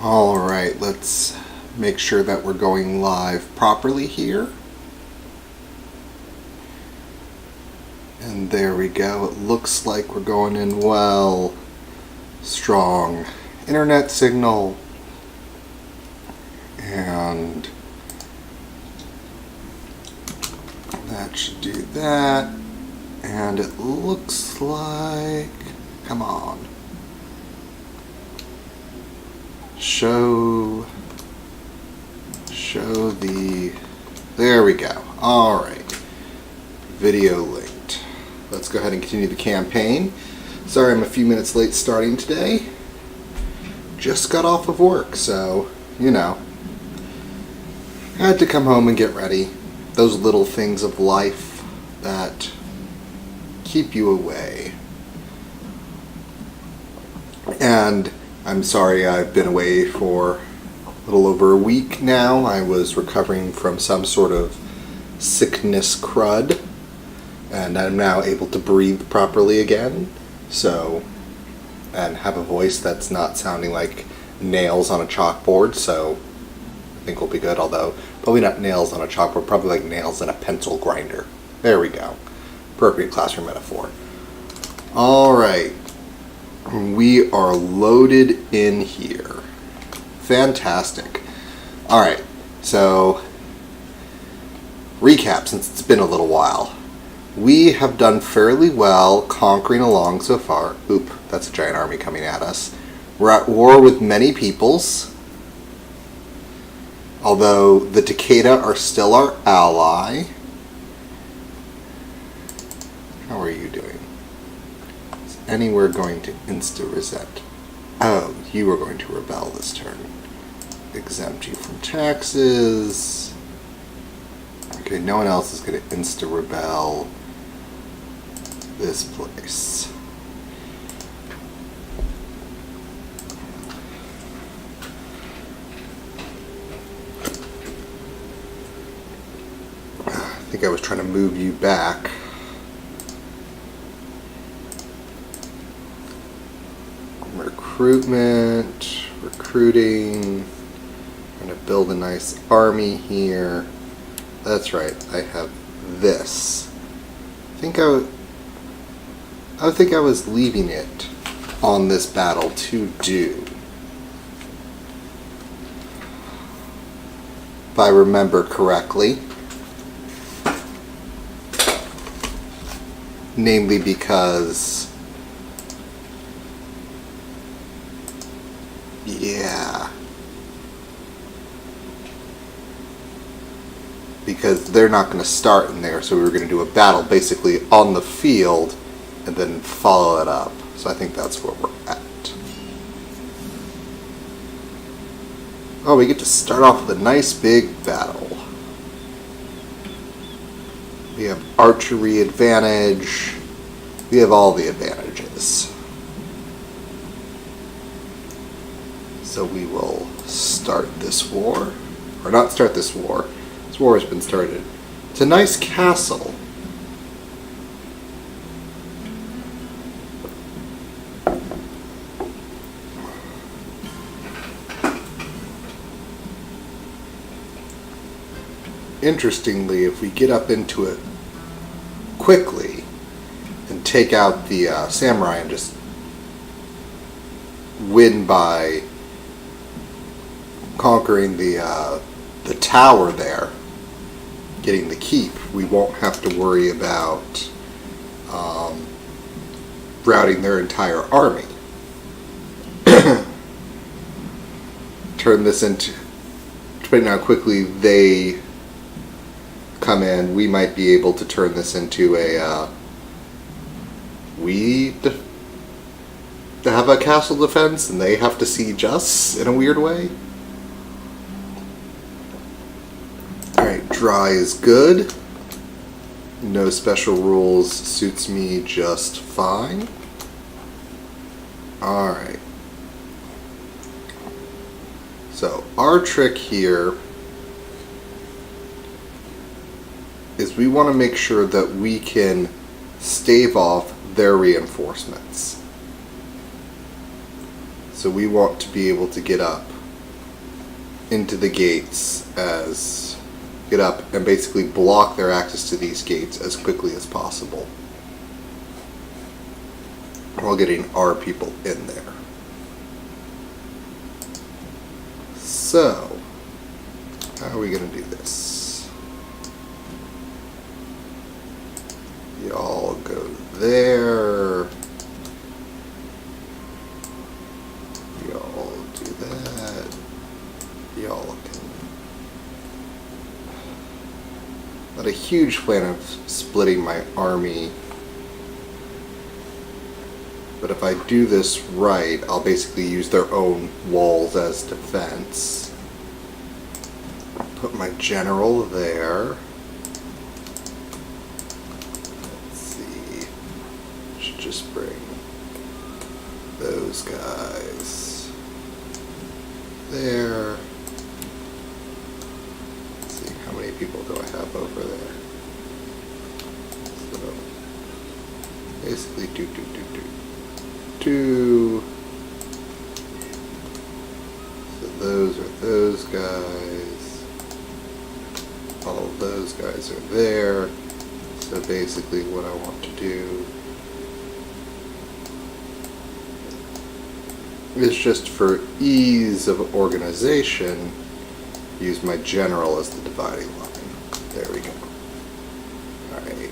Alright, let's make sure that we're going live properly here. And there we go. It looks like we're going in well. Strong internet signal. And that should do that. And it looks like... Come on. Show the... There we go. Alright. Video linked. Let's go ahead and continue the campaign. Sorry I'm a few minutes late starting today. Just got off of work, so, you know. I had to come home and get ready. Those little things of life that keep you away. And I'm sorry I've been away for a little over a week now. I was recovering from some sort of sickness crud, and I'm now able to breathe properly again. So, and have a voice that's not sounding like nails on a chalkboard, so I think we'll be good, although probably not nails on a chalkboard, probably like nails in a pencil grinder. There we go. Appropriate classroom metaphor. Alright. We are loaded in here. Fantastic. Alright, so recap since it's been a little while. We have done fairly well conquering along so far. Oop, that's a giant army coming at us. We're at war with many peoples. Although the Takeda are still our ally. How are you doing? Is anywhere going to insta-resent? Oh, you are going to rebel this turn. Exempt you from taxes. Okay, no one else is going to insta-rebel this place. I think I was trying to move you back. Recruitment, recruiting, trying to build a nice army here. That's right, I have this. I think I was leaving it on this battle to do. If I remember correctly. Namely because... Yeah. Because they're not going to start in there, so we were going to do a battle basically on the field and then follow it up. So I think that's where we're at. Oh, we get to start off with a nice big battle. We have archery advantage. We have all the advantages. So we will start this war. Or not start this war. This war has been started. It's a nice castle. Interestingly, if we get up into it quickly and take out the samurai and just win by conquering the tower there, getting the keep, we won't have to worry about routing their entire army. Turn this into, depending on how quickly they come in, we might be able to turn this into a to have a castle defense and they have to siege us in a weird way. Alright, dry is good. No special rules, suits me just fine. Alright. So, our trick here is we want to make sure that we can stave off their reinforcements. So we want to be able to get up into the gates as get up and basically block their access to these gates as quickly as possible while getting our people in there. So, how are we going to do this? Y'all go there. Y'all do that. Y'all can... Not a huge fan of splitting my army. But if I do this right, I'll basically use their own walls as defense. Put my general there. Let's see. Should just bring those guys there. Let's see, how many people do I have over there? So basically two. So those are those guys. All of those guys are there. So basically what I want to do is just for ease of organization, use my general as the dividing line. There we go. Alright.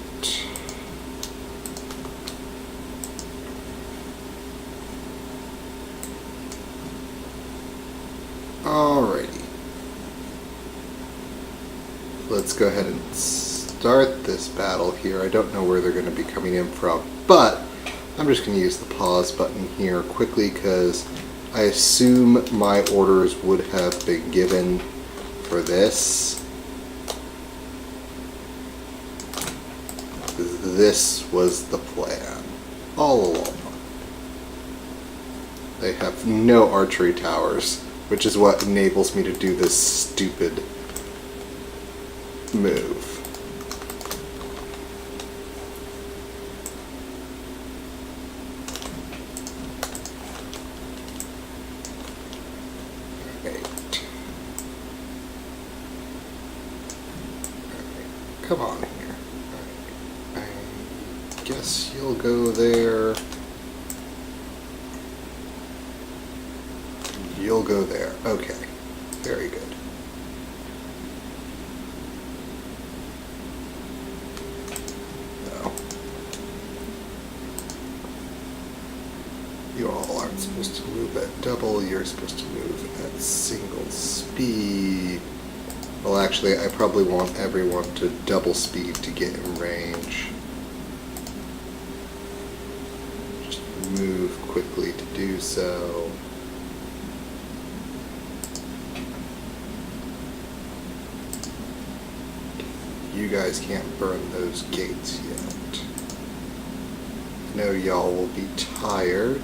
Alrighty. Let's go ahead and start this battle here. I don't know where they're going to be coming in from, but I'm just going to use the pause button here quickly because I assume my orders would have been given for this. This was the plan all along. They have no archery towers, which is what enables me to do this stupid move. Come on here. I guess you'll go there. You'll go there. Okay. Very good. No. You all aren't supposed to move at double. You're supposed to move at single speed. Well, actually, I probably want everyone to double speed to get in range. Just move quickly to do so. You guys can't burn those gates yet. I know y'all will be tired.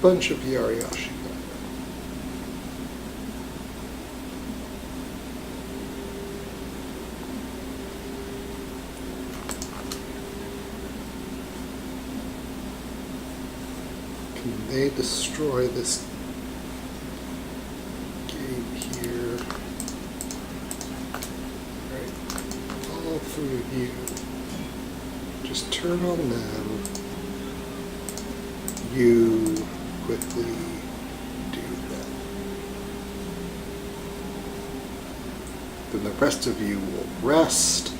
Bunch of Yariashi. Can they destroy this gate here? Right, all through you. Just turn on them. You quickly do that. Then the rest of you will rest.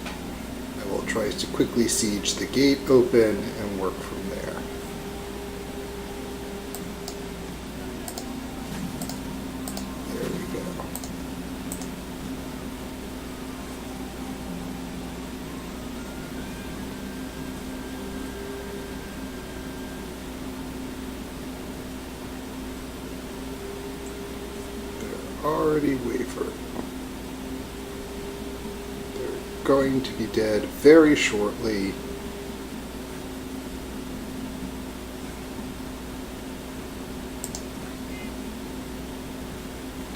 I will try to quickly siege the gate open and work from there. There we go. Already wavered. going to be dead very shortly.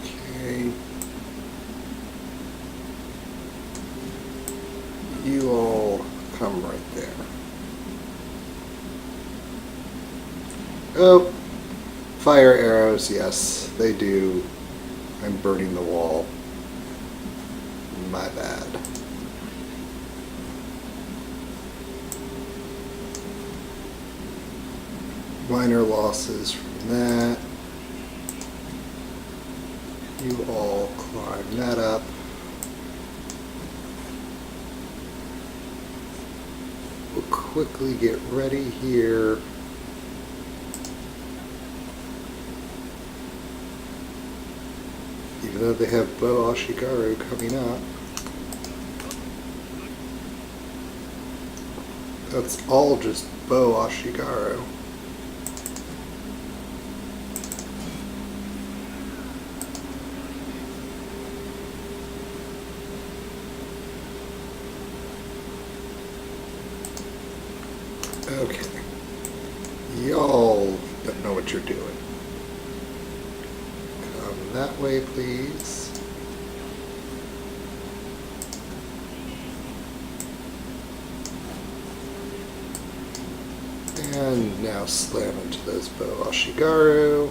Okay. You all come right there. Oh, fire arrows, yes, they do. I'm burning the wall. My bad. Minor losses from that. You all climb that up. We'll quickly get ready here. Even though they have Bo Ashigaru coming up. That's all just Bo Ashigaru. Okay. Y'all don't know what you're doing. Come that way, please. And now slam into those Bo Ashigaru.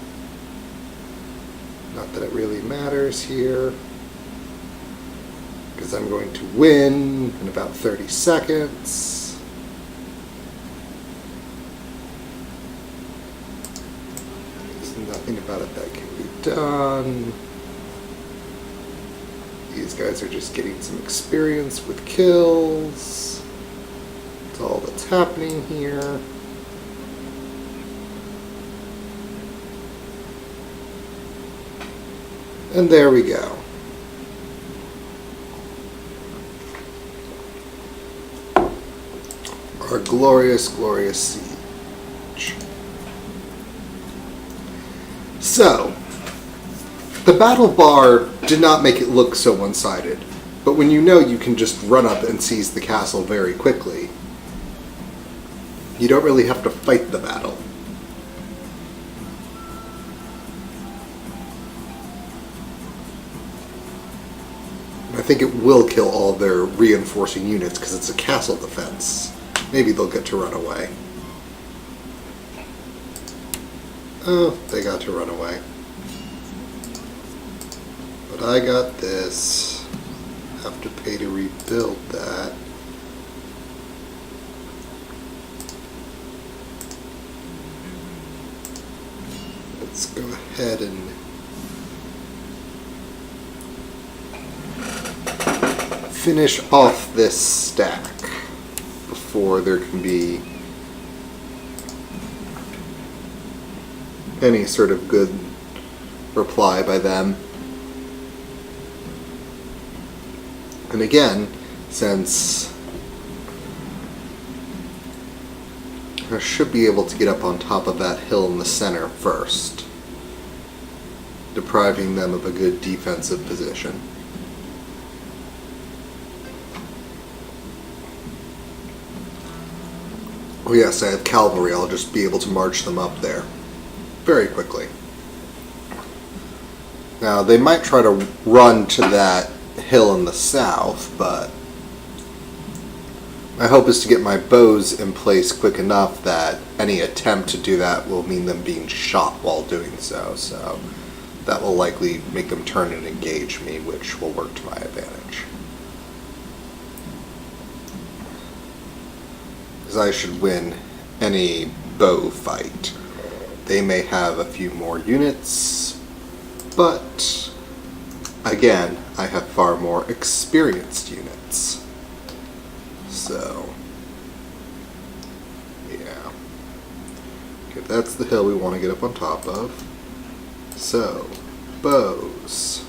Not that it really matters here, because I'm going to win in about 30 seconds. There's nothing about it that can be done. These guys are just getting some experience with kills. That's all that's happening here. And there we go. Our glorious, glorious siege. So, the battle bar did not make it look so one-sided, but when you know you can just run up and seize the castle very quickly, you don't really have to fight the battle. I think it will kill all their reinforcing units because it's a castle defense. Maybe they'll get to run away. Oh, they got to run away. But I got this. Have to pay to rebuild that. Let's go ahead and finish off this stack before there can be any sort of good reply by them. And again, since I should be able to get up on top of that hill in the center first, depriving them of a good defensive position. Oh yes, I have cavalry. I'll just be able to march them up there very quickly. Now, they might try to run to that hill in the south, but my hope is to get my bows in place quick enough that any attempt to do that will mean them being shot while doing so. So that will likely make them turn and engage me, which will work to my advantage. Because I should win any bow fight. They may have a few more units, but again, I have far more experienced units. So, yeah. Okay, that's the hill we want to get up on top of. So, bows.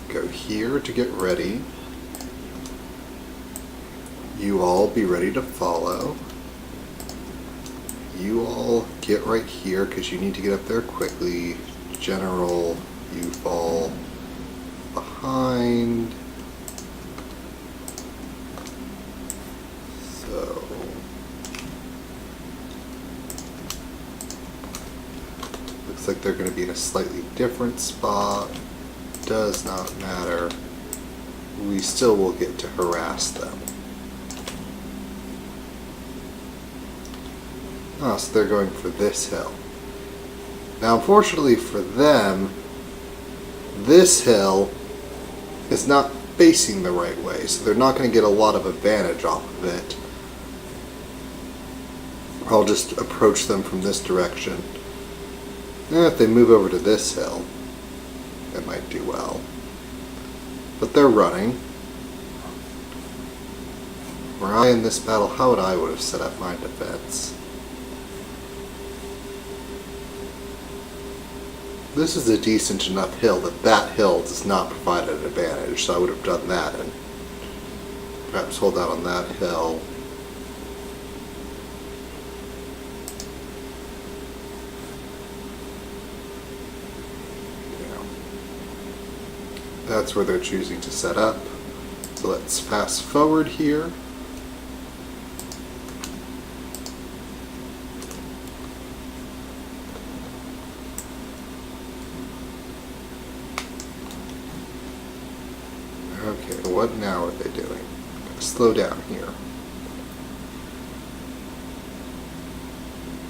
Go here to get ready. You all be ready to follow. You all get right here because you need to get up there quickly. General, you fall behind. Looks like they're going to be in a slightly different spot. Does not matter. We still will get to harass them. Oh, so they're going for this hill. Now, unfortunately for them, this hill is not facing the right way, so they're not going to get a lot of advantage off of it. I'll just approach them from this direction. And if they move over to this hill, it might do well. But they're running. Were I in this battle, how would I would have set up my defense? This is a decent enough hill that that hill does not provide an advantage, so I would have done that and perhaps hold out on that hill. Yeah. That's where they're choosing to set up. So let's fast forward here. Okay, what now are they doing? Gotta slow down here.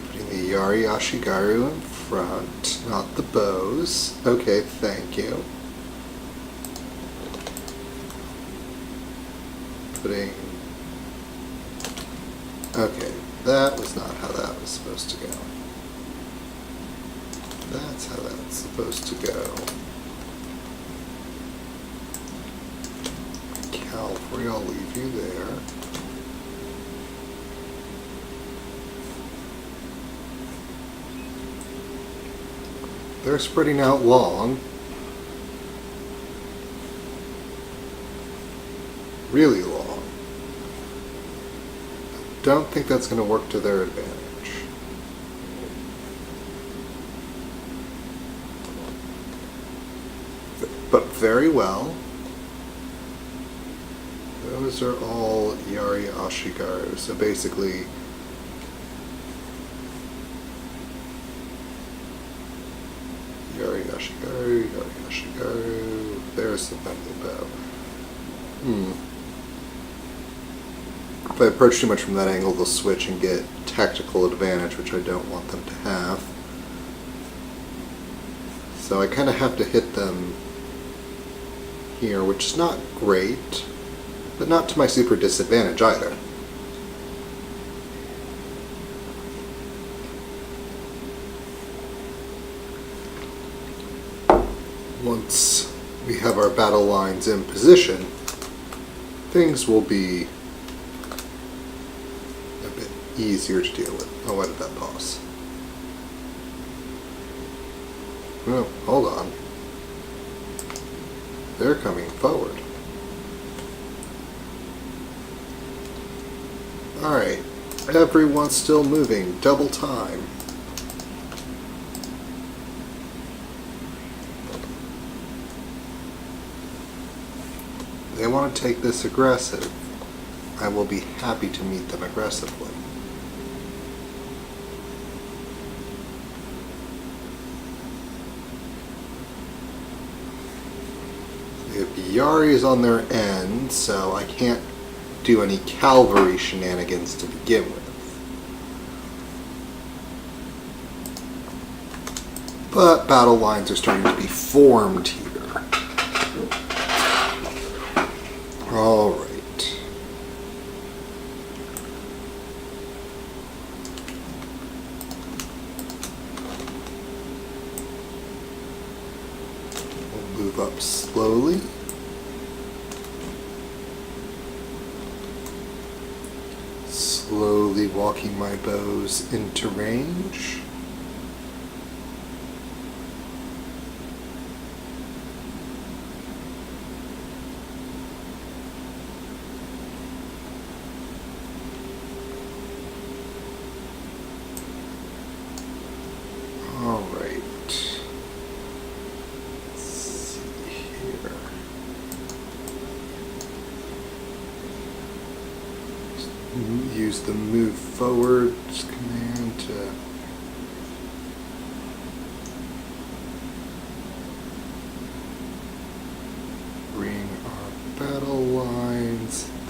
Putting the Yari Ashigaru in front, not the bows. Okay, thank you. Putting... Okay, that was not how that was supposed to go. That's how that's supposed to go. Cavalry, I'll leave you there. They're spreading out long. Really long. Don't think that's going to work to their advantage. But very well. Those are all Yari Ashigaru, so basically Yari Ashigaru, there's the friendly bow. If I approach too much from that angle, they'll switch and get tactical advantage, which I don't want them to have. So I kind of have to hit them here, which is not great, but not to my super disadvantage either. Once we have our battle lines in position, things will be a bit easier to deal with. Oh, why did that pause? No, hold on. They're coming forward. Alright, everyone's still moving, double time. They want to take this aggressive. I will be happy to meet them aggressively. The Yari is on their end, so I can't do any cavalry shenanigans to begin with. But battle lines are starting to be formed here. All right. We'll move up slowly. Slowly walking my bows into range. All right. Let's see here. Use the move forward command to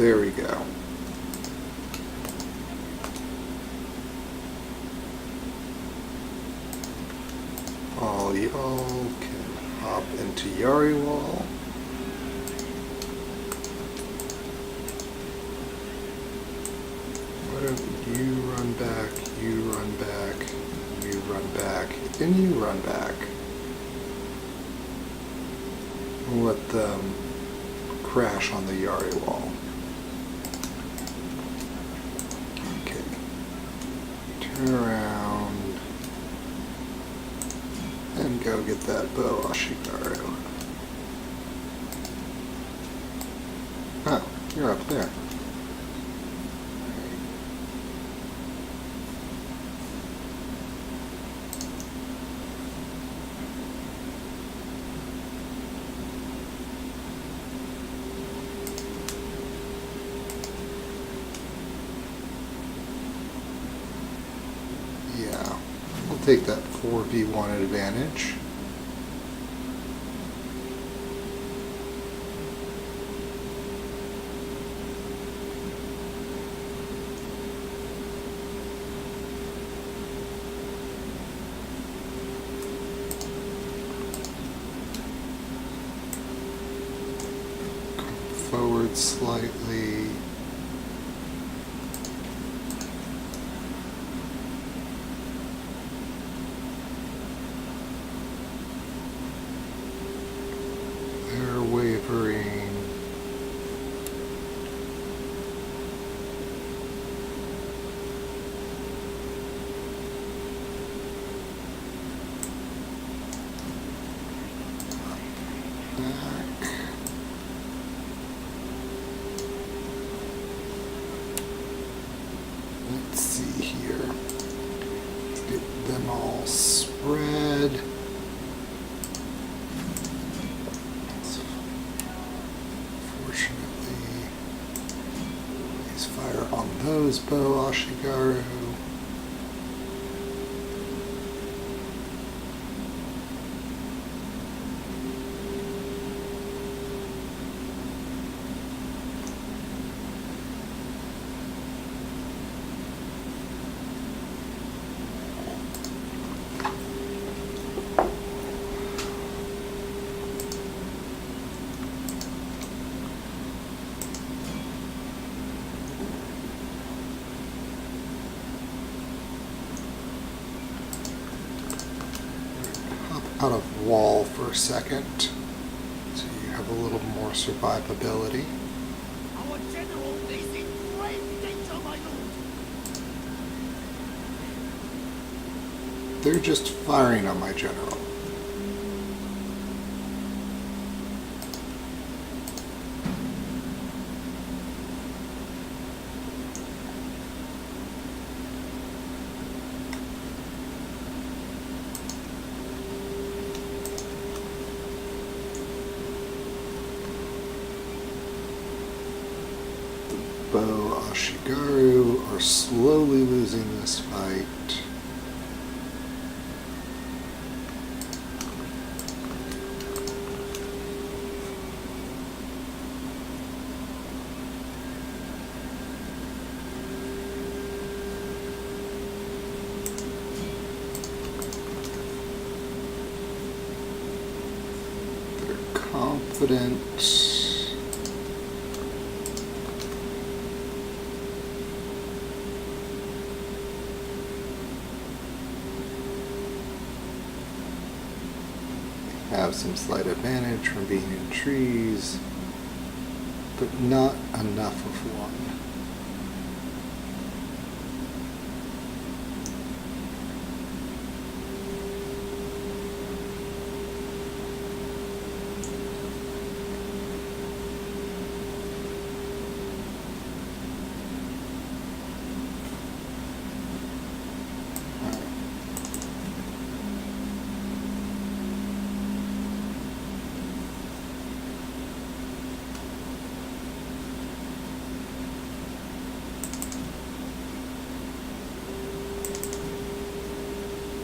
There we go. All y'all can hop into Yariwal. Why don't you run back, you run back, you run back, then you run back. We'll let them crash on the Yariwal. Okay. Turn around and go get that bow, Ashigaru. Oh, you're up there. Yeah, we'll take that 4v1 advantage. Forward slightly. They're wavering. Back. Let's see here. Let's get them all spread. Fortunately, please fire on those bow, Ashigaru. Out of wall for a second, so you have a little more survivability. Our general is in grave danger, my lord. They're just firing on my general. Bo Ashigaru are slowly losing this fight. They're confident. Have some slight advantage from being in trees, but not enough of one.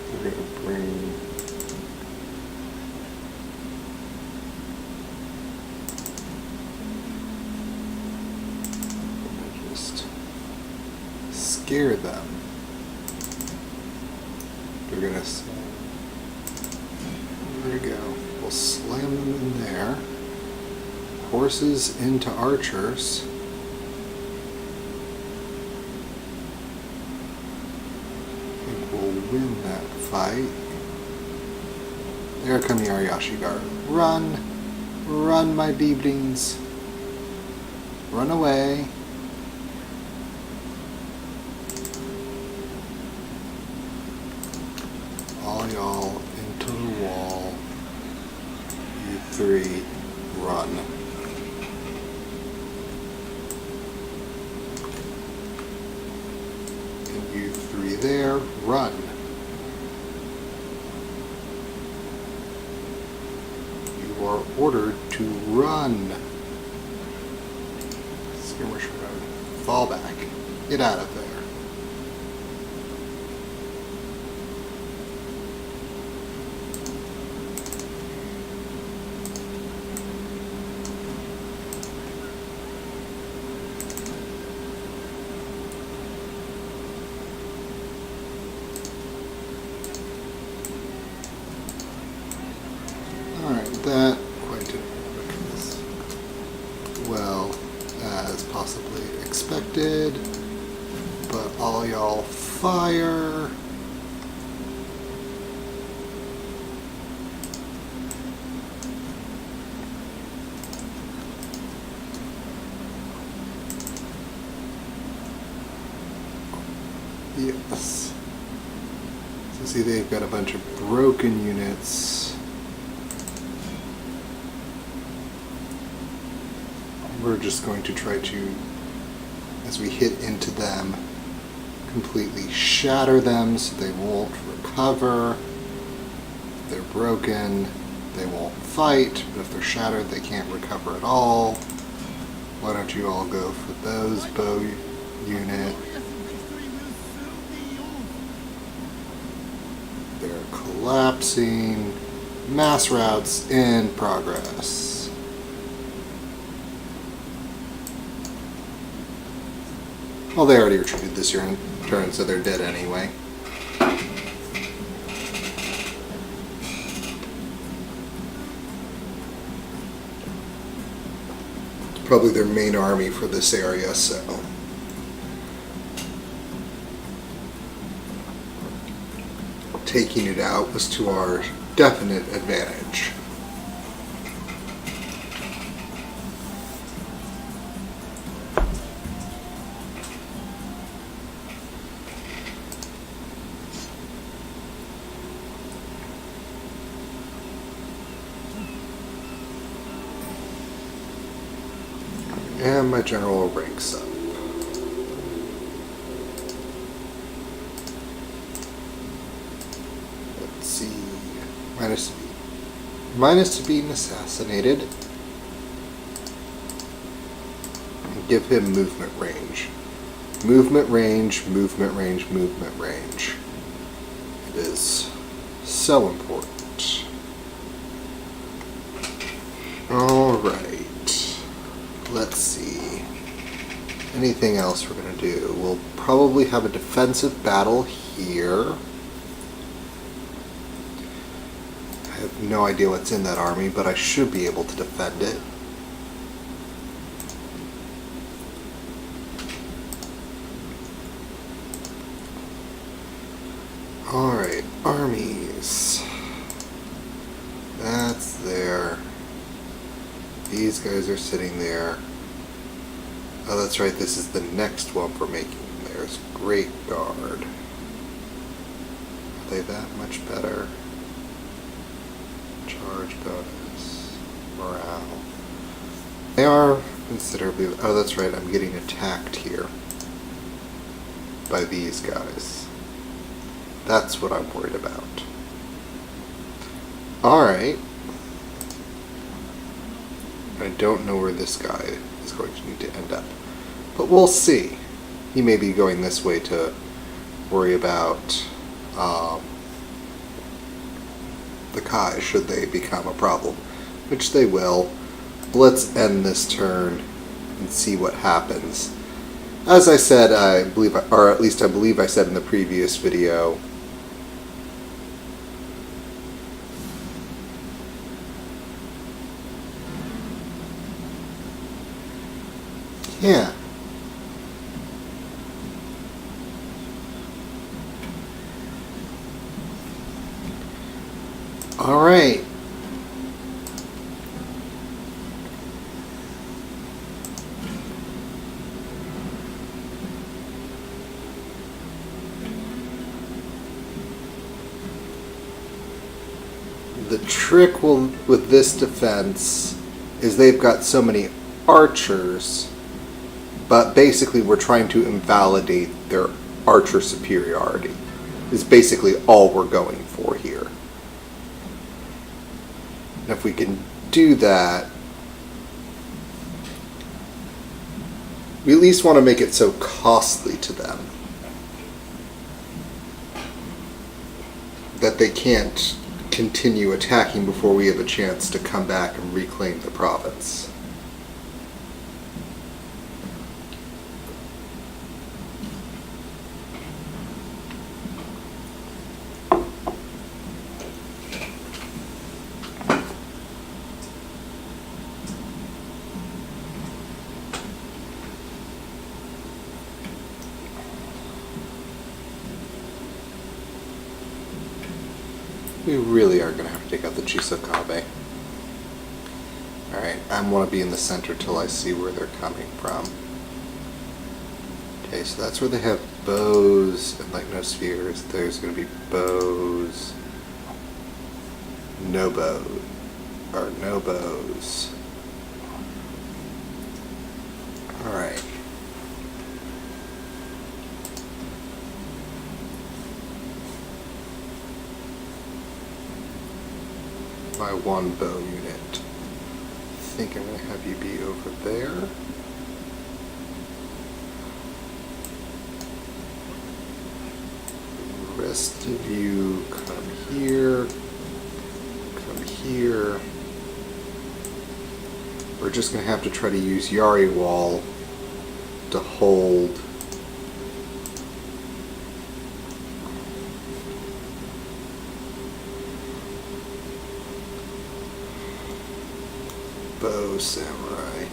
We're going to bring scare them. They're gonna. There we go. We'll slam them in there. Horses into archers. I think we'll win that fight. There come the Ariashi Guard. Run! Run, my beeblings! Run away! All y'all into the wall. You three, run. And you three there, run. You are ordered to run. Skirmisher mode. Fall back. Get out of there. That quite didn't work as well as possibly expected, but all y'all fire. Yes. So see, they've got a bunch of broken units. We're just going to try to, as we hit into them, completely shatter them so they won't recover. If they're broken, they won't fight, but if they're shattered, they can't recover at all. Why don't you all go for those bow unit? They're collapsing. Mass routes in progress. Well, they already retreated this turn, so they're dead anyway. Probably their main army for this area, so. Taking it out was to our definite advantage. And my general ranks up. Let's see. Minus to being assassinated. And give him movement range. Movement range, movement range, movement range. It is so important. Alright. Let's see. Anything else we're going to do? We'll probably have a defensive battle here. I have no idea what's in that army, but I should be able to defend it. Alright, armies. That's there. These guys are sitting there. Oh, that's right, this is the next one we're making. There's Great Guard. Are they that much better? Charge bonus. Morale. They are considerably... Oh, that's right, I'm getting attacked here by these guys. That's what I'm worried about. Alright. I don't know where this guy is going to need to end up. But we'll see. He may be going this way to worry about the Kai should they become a problem. Which they will. Let's end this turn and see what happens. As I said, I believe, or at least I believe I said in the previous video, yeah. All right. The trick with this defense is they've got so many archers, but basically we're trying to invalidate their archer superiority. Is basically all we're going for here. And if we can do that, we at least want to make it so costly to them that they can't continue attacking before we have a chance to come back and reclaim the province. We really are going to have to take out the Chisakabe. Alright, I want to be in the center till I see where they're coming from. Okay, so that's where they have bows and like no spheres. There's going to be bows. No bows. Or no bows. Alright. My one bow unit. I think I'm going to have you be over there. The rest of you come here. Come here. We're just going to have to try to use Yari Wall to hold Bow Samurai.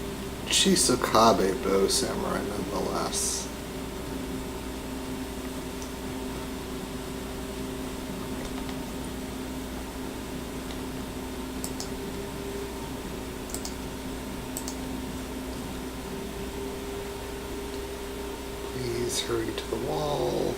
Chisakabe Bow Samurai nonetheless. Please hurry to the wall.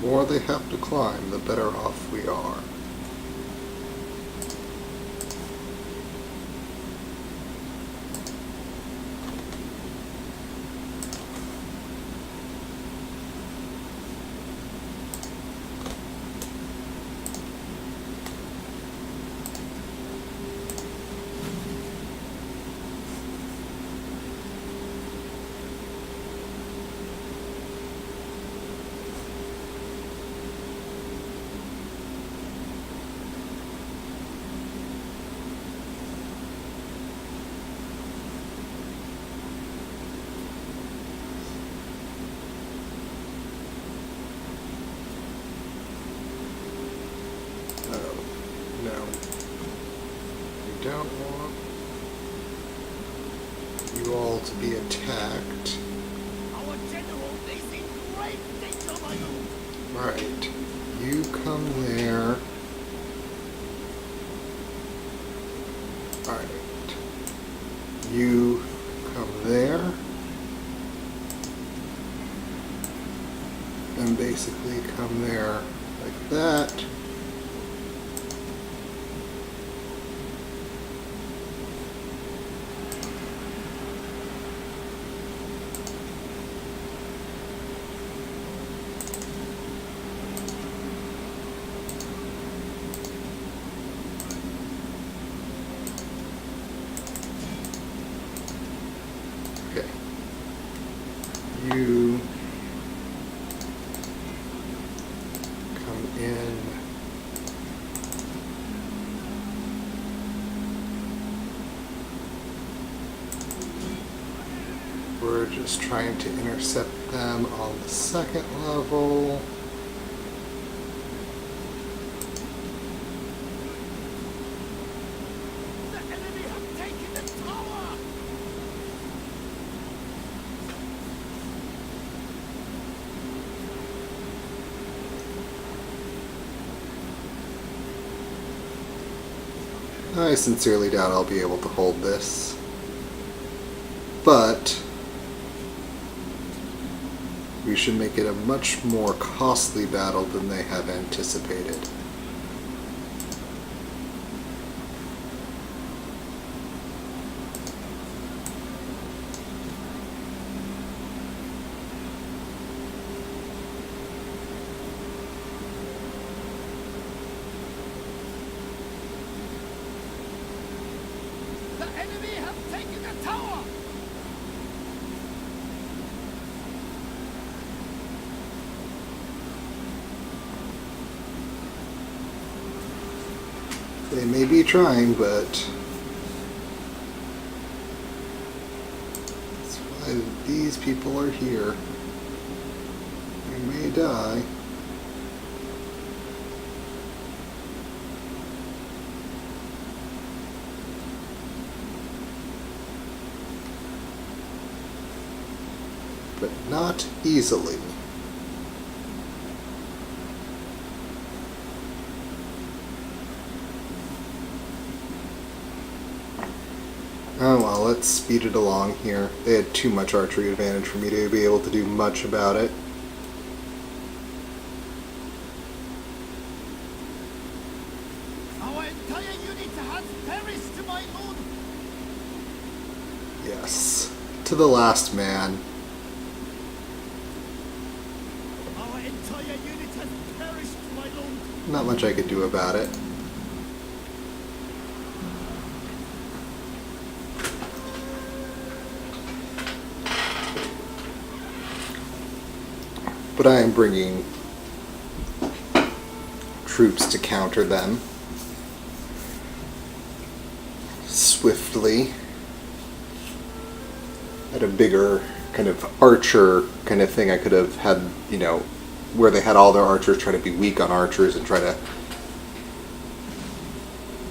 The more they have to climb, the better off we are. Don't want you all to be attacked. Our general is in great danger, my lord. Right. You come there. Alright. You come there. And basically come there like that. Okay. in. We're just trying to intercept them on the second level. The enemy have taken the tower! I sincerely doubt I'll be able to hold this. But we should make it a much more costly battle than they have anticipated. The enemy have taken the tower! They may be trying, but that's why these people are here. They may die. But not easily. Oh well, let's speed it along here. They had too much archery advantage for me to be able to do much about it. Our entire unit has perished, my lord! Yes. To the last man. Our entire unit has perished, my lord! Not much I could do about it. But I am bringing troops to counter them swiftly at a bigger kind of archer kind of thing. I could have had, you know, where they had all their archers try to be weak on archers and try to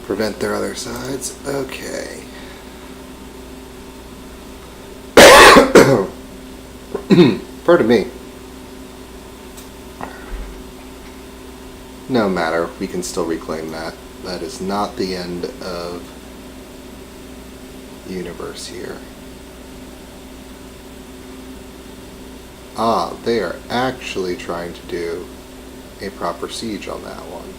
prevent their other sides. Okay. Pardon me. No matter, we can still reclaim that. That is not the end of the universe here. Ah, they are actually trying to do a proper siege on that one.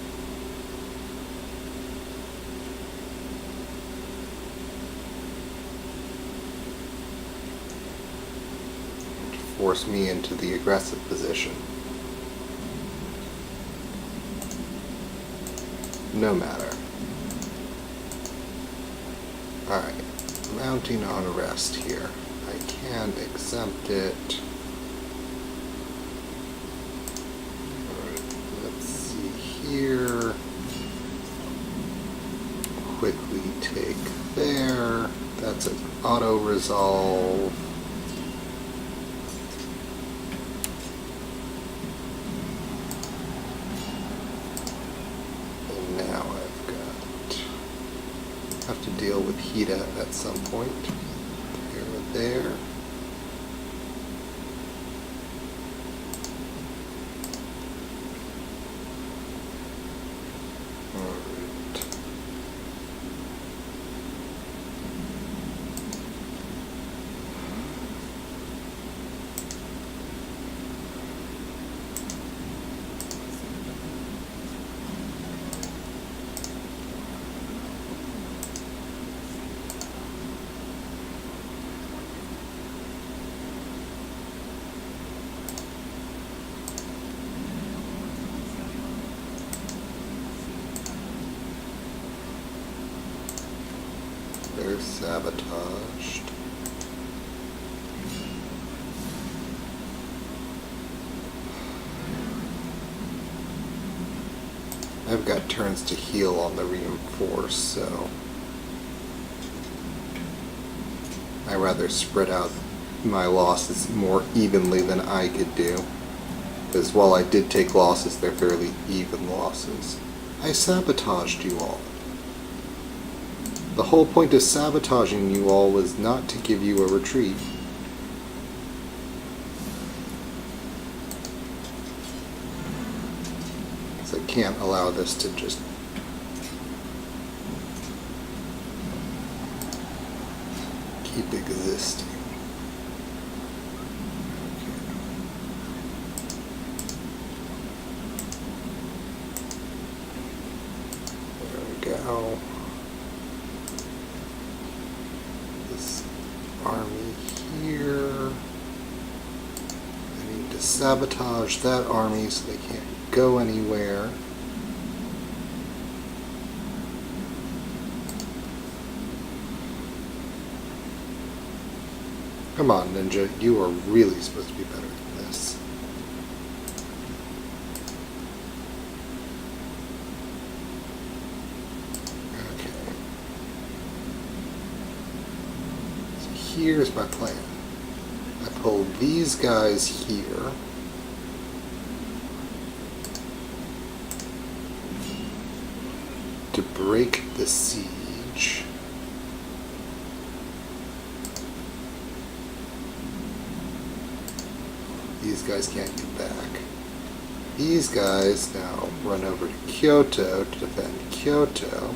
To force me into the aggressive position. No matter. Alright, mounting on arrest here. I can exempt it. Alright, let's see here. Quickly take there. That's an auto resolve. Have to deal with Hida at some point. Here or there. Alright. They're sabotaged. I've got turns to heal on the reinforce, so I rather spread out my losses more evenly than I could do. Because while I did take losses, they're fairly even losses. I sabotaged you all. The whole point of sabotaging you all was not to give you a retreat. So I can't allow this to just keep existing. Go. This army here. I need to sabotage that army so they can't go anywhere. Come on, Ninja, you are really supposed to be better than this. Here's my plan. I pull these guys here. To break the siege. These guys can't get back. These guys now run over to Kyoto to defend Kyoto.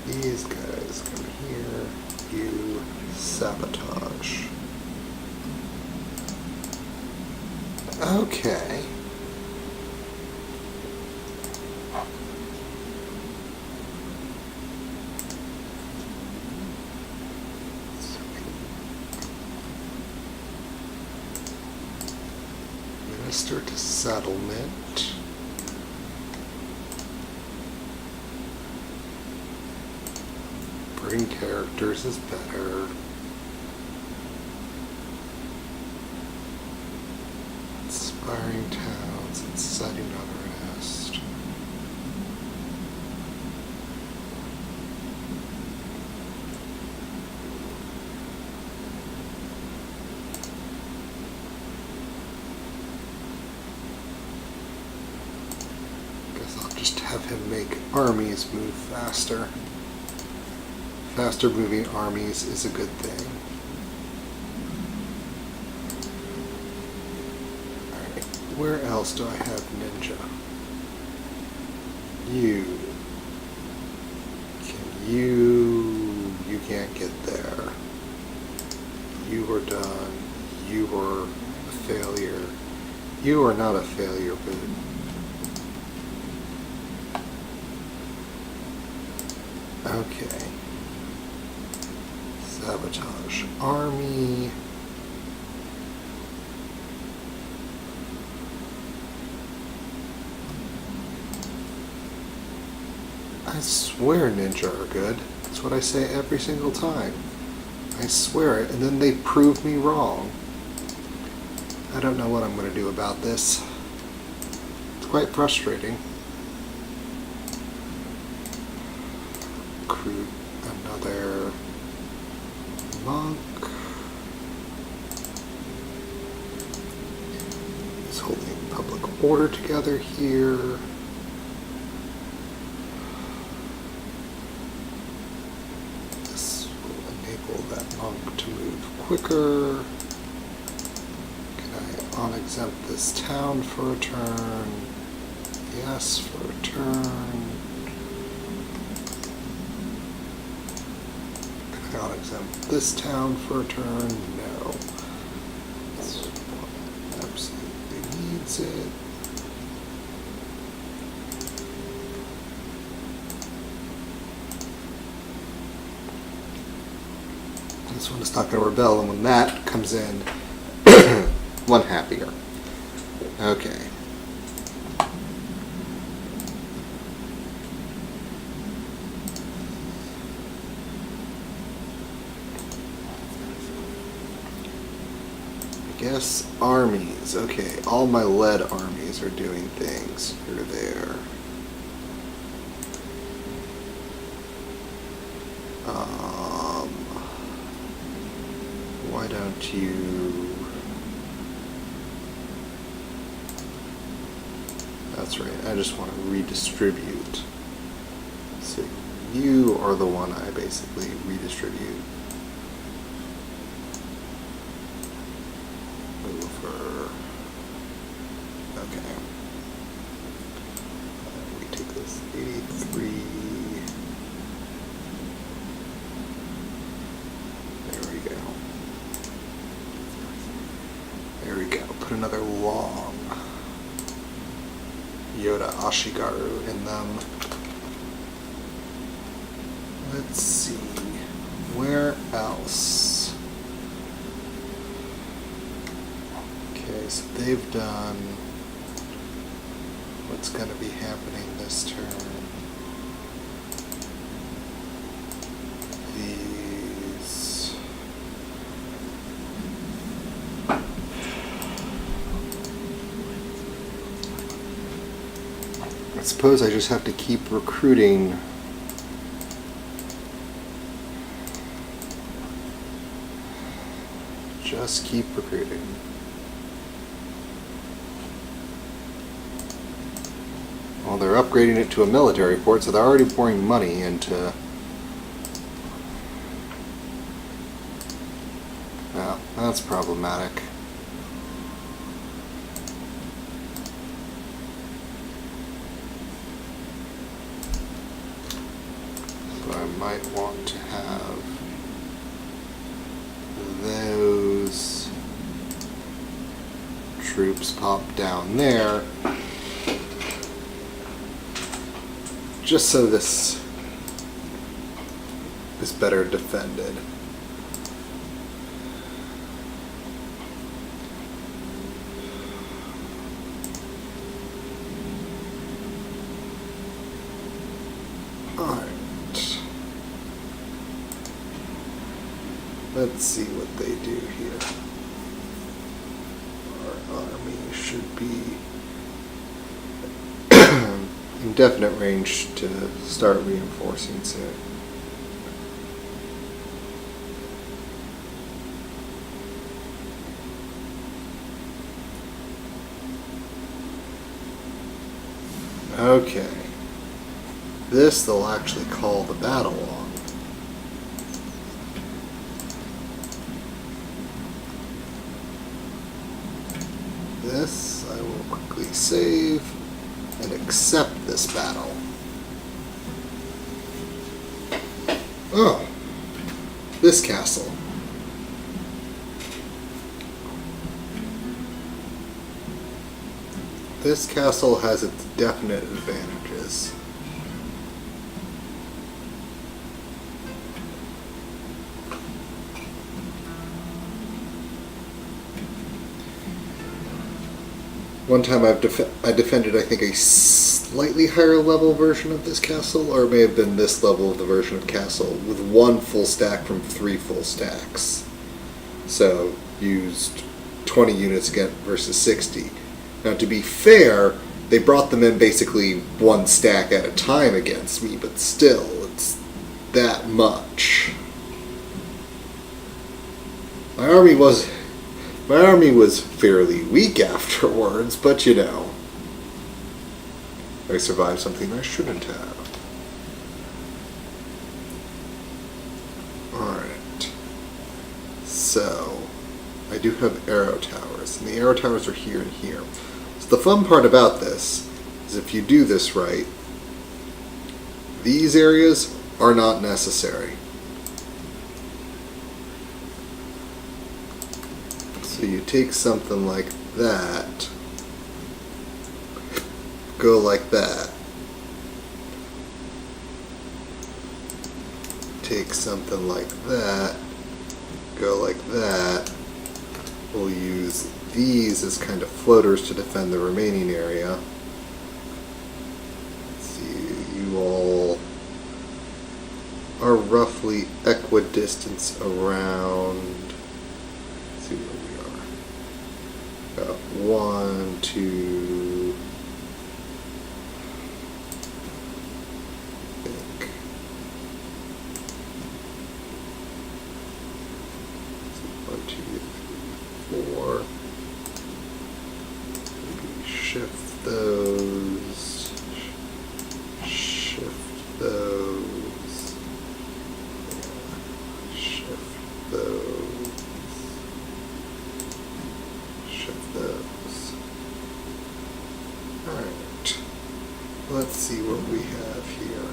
These guys come here, you sabotage. Okay. Minister to settlement. Bring characters is better. Inspiring towns, inciting unrest. Guess I'll just have him make armies move faster. Faster moving armies is a good thing. Alright, where else do I have ninja? You can't get there. You are done. You are a failure. You are not a failure, but okay. Sabotage army. I swear ninja are good. That's what I say every single time. I swear it, and then they prove me wrong. I don't know what I'm going to do about this. It's quite frustrating. Recruit another monk. He's holding public order together here. This will enable that monk to move quicker. Can I unexempt this town for a turn? Yes, for a turn. Can I unexempt this town for a turn? No. This one absolutely needs it. This one is not going to rebel, and when that comes in, one happier. Okay. Guess armies. Okay, all my lead armies are doing things. You're there. Why don't you... That's right, I just want to redistribute. So you are the one I basically redistribute. Over. Okay. We take this 83. There we go. There we go. Put another long Yoda Ashigaru in them. Let's see. Where else? Okay, so they've done what's going to be happening this turn. These. I suppose I just have to keep recruiting. Just keep recruiting. Well, they're upgrading it to a military port, so they're already pouring money into... Yeah, that's problematic. So I might want to have those troops pop down there, just so this is better defended. Alright. Let's see what they do here. Our army should be indefinite range to start reinforcing soon. Okay. This they'll actually call the battle on. This I will quickly save and accept this battle. Oh, this castle. This castle has its definite advantages. One time I defended, I think, a slightly higher level version of this castle, or it may have been this level of the version of castle, with one full stack from 3 full stacks. So, used 20 units again versus 60. Now, to be fair, they brought them in basically 1 stack at a time against me, but still, it's that much. My army was fairly weak afterwards, but you know, I survived something I shouldn't have. Alright. So, I do have arrow towers, and the arrow towers are here and here. So the fun part about this is if you do this right, these areas are not necessary. So you take something like that, go like that. Take something like that, go like that. We'll use these as kind of floaters to defend the remaining area. Let's see, you all are roughly equidistant around. Let's see where we are. 1, 2, I think. 1, 2, 3, 4. Maybe shift those. Shift those. Yeah. Shift those. Shift those. Alright. Let's see what we have here.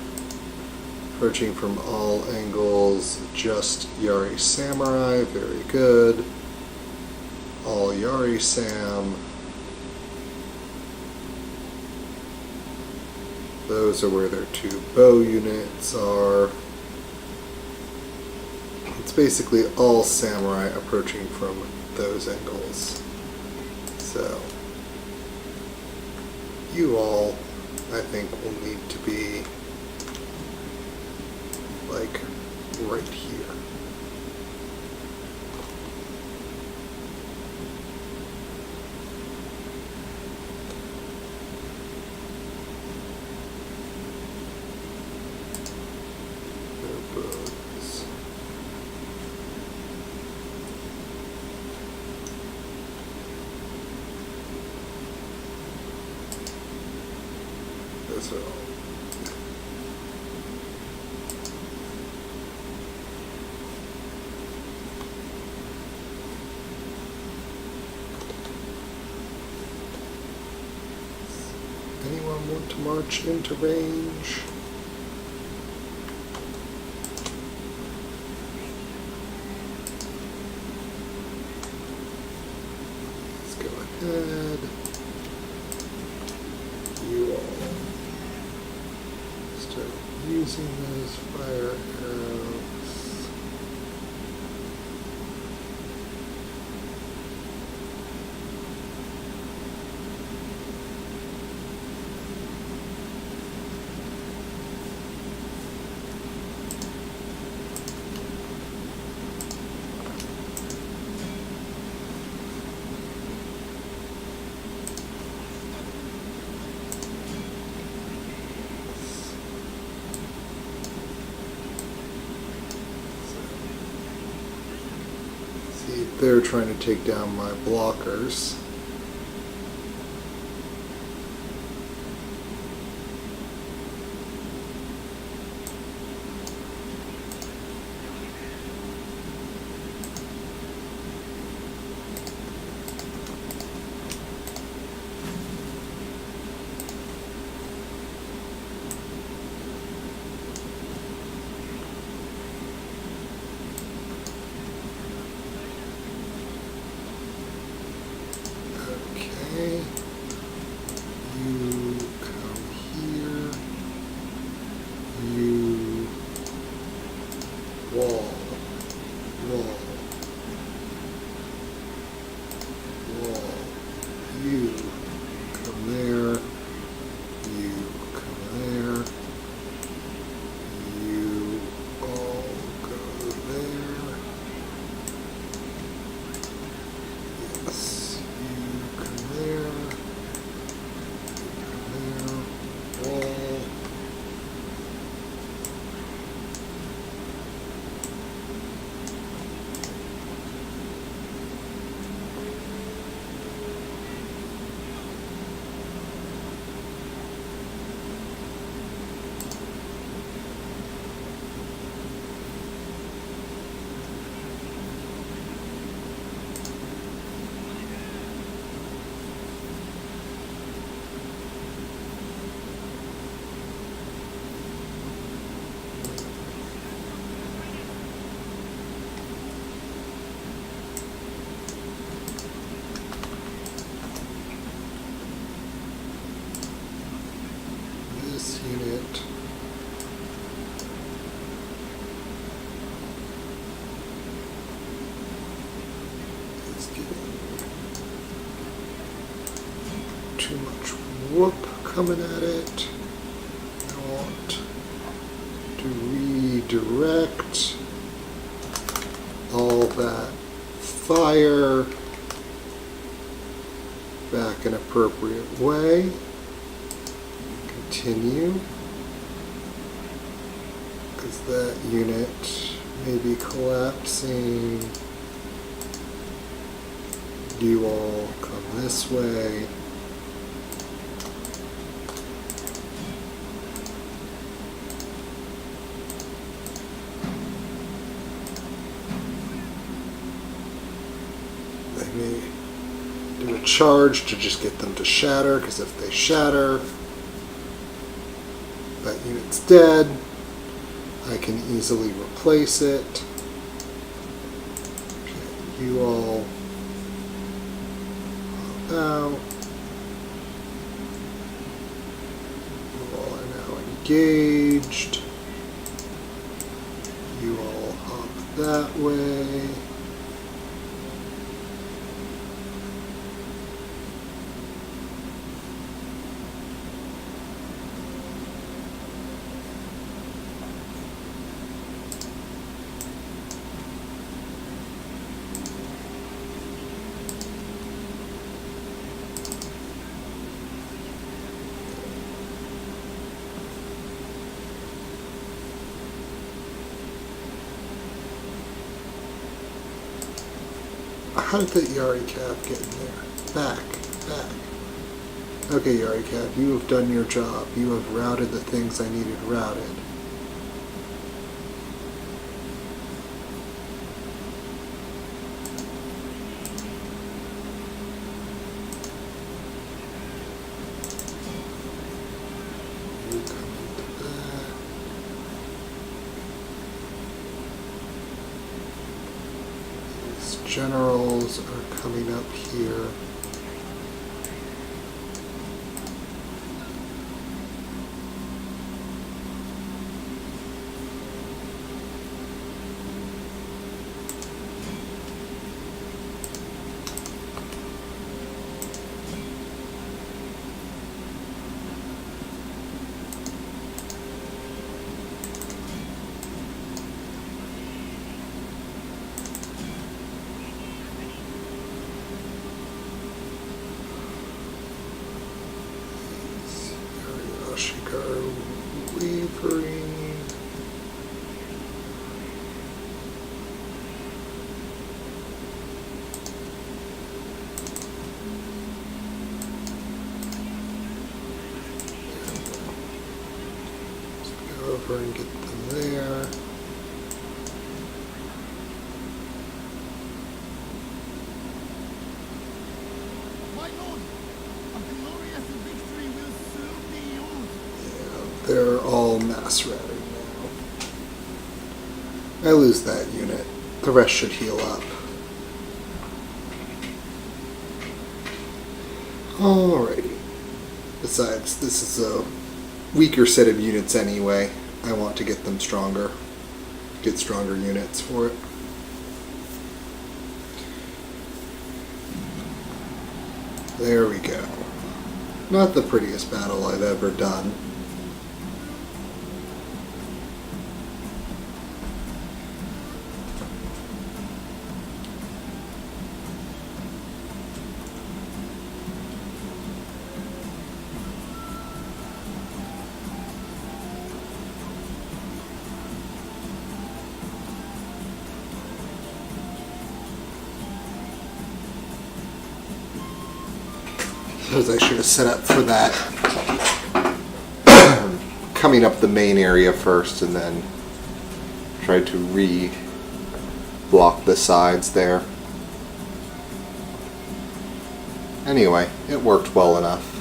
Approaching from all angles, just Yari Samurai, very good. All Yari Sam. Those are where their 2 bow units are. It's basically all samurai approaching from those angles. So, you all, I think, will need to be like right here. No bugs. That's all. Anyone want to march into range? Let's go ahead. You all start using those fire arrows. See, they're trying to take down my blockers. Okay. You come here. You wall. Wall. Wall. You come there. You come there. You all go there. Yes. You come there. You come there. Wall. This unit is getting too much whoop coming at it. I want to redirect all that fire back an appropriate way. Continue. Because that unit may be collapsing. You all come this way. They may do a charge to just get them to shatter, because if they shatter, that unit's dead. I can easily replace it. Okay, you all out. You all are now engaged. You all hop that way. How did that Yari Cap get in there? Back. Okay, Yari Cap, you have done your job. You have routed the things I needed routed. You come into that. Generals are coming up here. Wavering. Let's go over and get them there. My lord, a glorious victory will soon be yours. They're all mass routing now. I lose that unit. The rest should heal up. Alrighty. Besides, this is a weaker set of units anyway. I want to get them stronger. Get stronger units for it. There we go. Not the prettiest battle I've ever done. Because I should have set up for that coming up the main area first and then tried to re-block the sides there. Anyway, it worked well enough.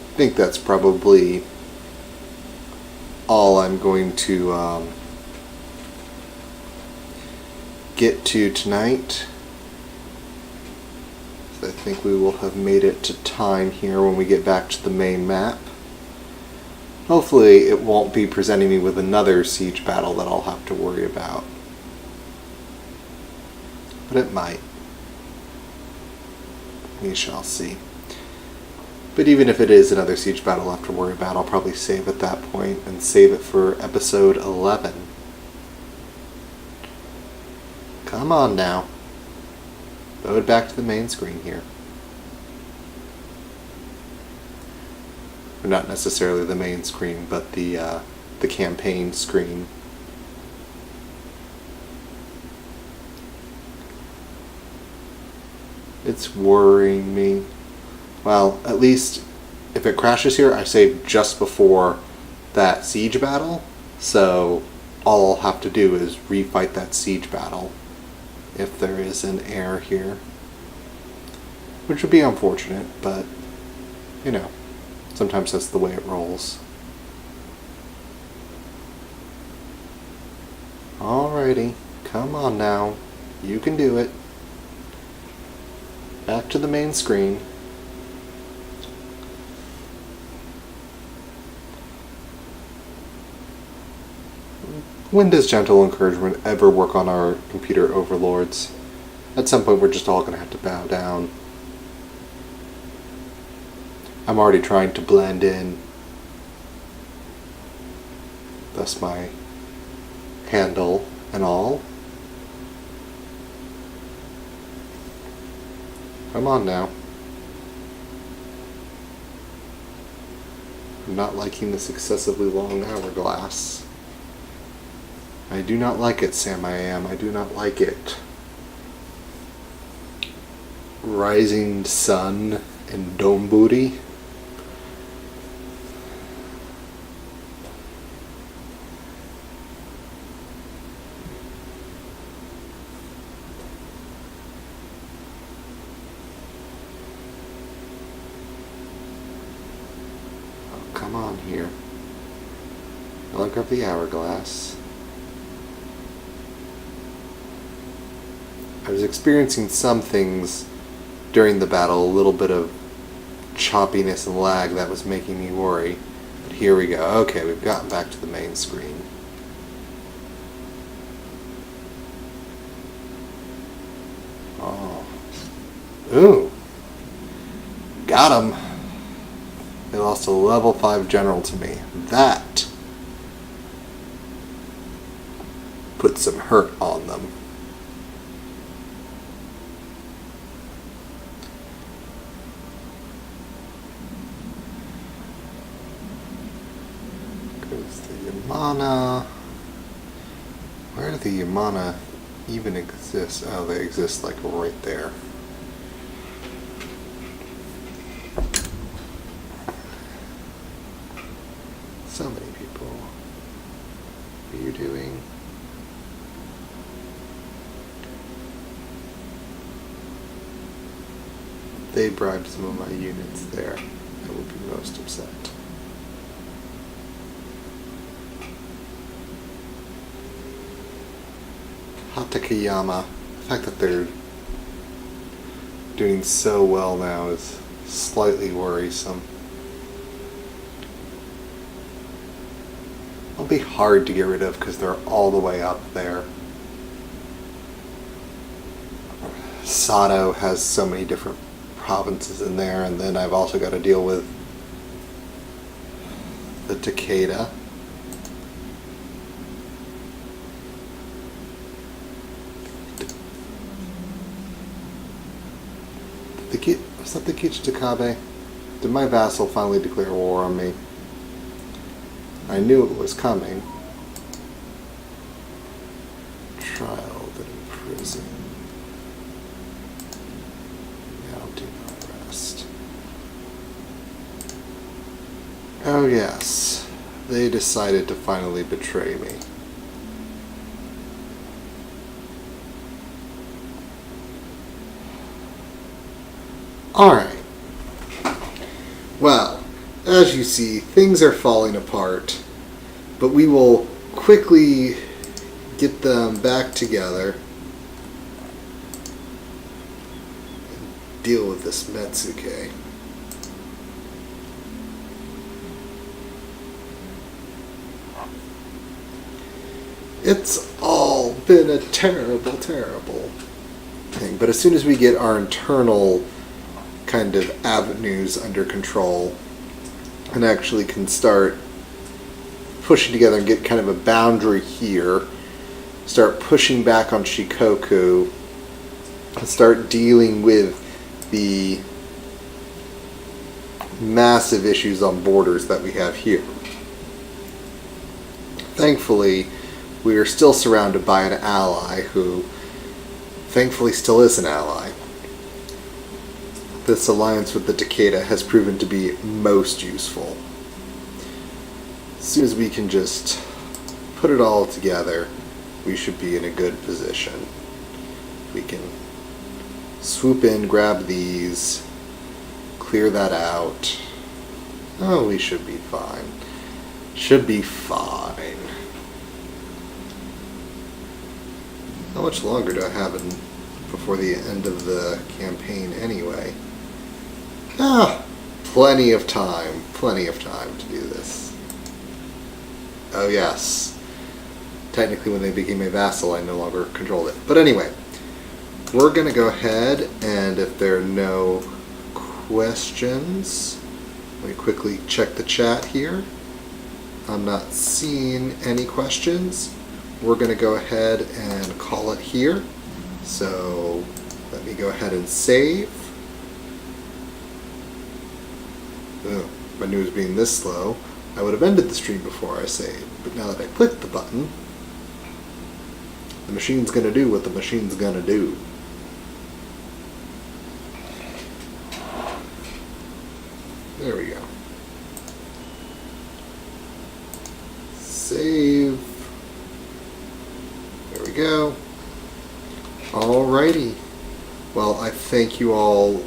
I think that's probably all I'm going to get to tonight. I think we will have made it to time here when we get back to the main map. Hopefully it won't be presenting me with another siege battle that I'll have to worry about. But it might. We shall see. But even if it is another siege battle I'll have to worry about, I'll probably save at that point and save it for episode 11. Come on now. Load back to the main screen here. Or not necessarily the main screen, but the campaign screen. It's worrying me. Well, at least if it crashes here, I saved just before that siege battle. So all I'll have to do is refight that siege battle if there is an error here. Which would be unfortunate, but, you know, sometimes that's the way it rolls. Alrighty, come on now. You can do it. Back to the main screen. When does gentle encouragement ever work on our computer overlords? At some point we're just all going to have to bow down. I'm already trying to blend in. Thus my handle and all. Come on now. I'm not liking this excessively long hourglass. I do not like it, Sam I Am. I do not like it. Rising Sun and Donburi. Oh, come on here. Look of the hourglass. I was experiencing some things during the battle, a little bit of choppiness and lag that was making me worry. But here we go. Okay, we've gotten back to the main screen. Oh. Ooh. Got him. They lost a level 5 general to me. That put some hurt on them. Yamana. Where do the Yamana even exist? Oh, they exist like right there. So many people. What are you doing? They bribed some of my units there. I would be most upset. Hatakeyama. The fact that they're doing so well now is slightly worrisome. They'll be hard to get rid of because they're all the way up there. Sato has so many different provinces in there, and then I've also got to deal with the Takeda. Was that the Kichitakabe? Did my vassal finally declare war on me? I knew it was coming. Trial, then imprison. Now do not rest. Oh yes, they decided to finally betray me. Alright. Well, as you see, things are falling apart, but we will quickly get them back together and deal with this Metsuke. It's all been a terrible, terrible thing, but as soon as we get our internal kind kind of avenues under control and actually can start pushing together and get kind of a boundary here, start pushing back on Shikoku, and start dealing with the massive issues on borders that we have here. Thankfully, we are still surrounded by an ally who thankfully still is an ally. This alliance with the Takeda has proven to be most useful. As soon as we can just put it all together, we should be in a good position. We can swoop in, grab these, clear that out. Oh, we should be fine. Should be fine. How much longer do I have before the end of the campaign anyway? Plenty of time. Plenty of time to do this. Oh yes. Technically when they became a vassal, I no longer controlled it. But anyway, we're going to go ahead, and if there are no questions, let me quickly check the chat here. I'm not seeing any questions. We're going to go ahead and call it here. So let me go ahead and save. If I knew it was being this slow, I would have ended the stream before I saved. But now that I clicked the button, the machine's going to do what the machine's going to do. There we go. Save. There we go. Alrighty. Well, I thank you all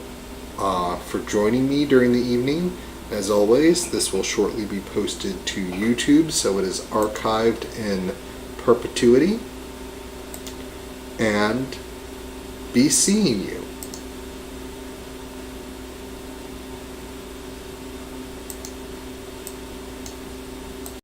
for joining me during the evening. As always, this will shortly be posted to YouTube, so it is archived in perpetuity. And be seeing you.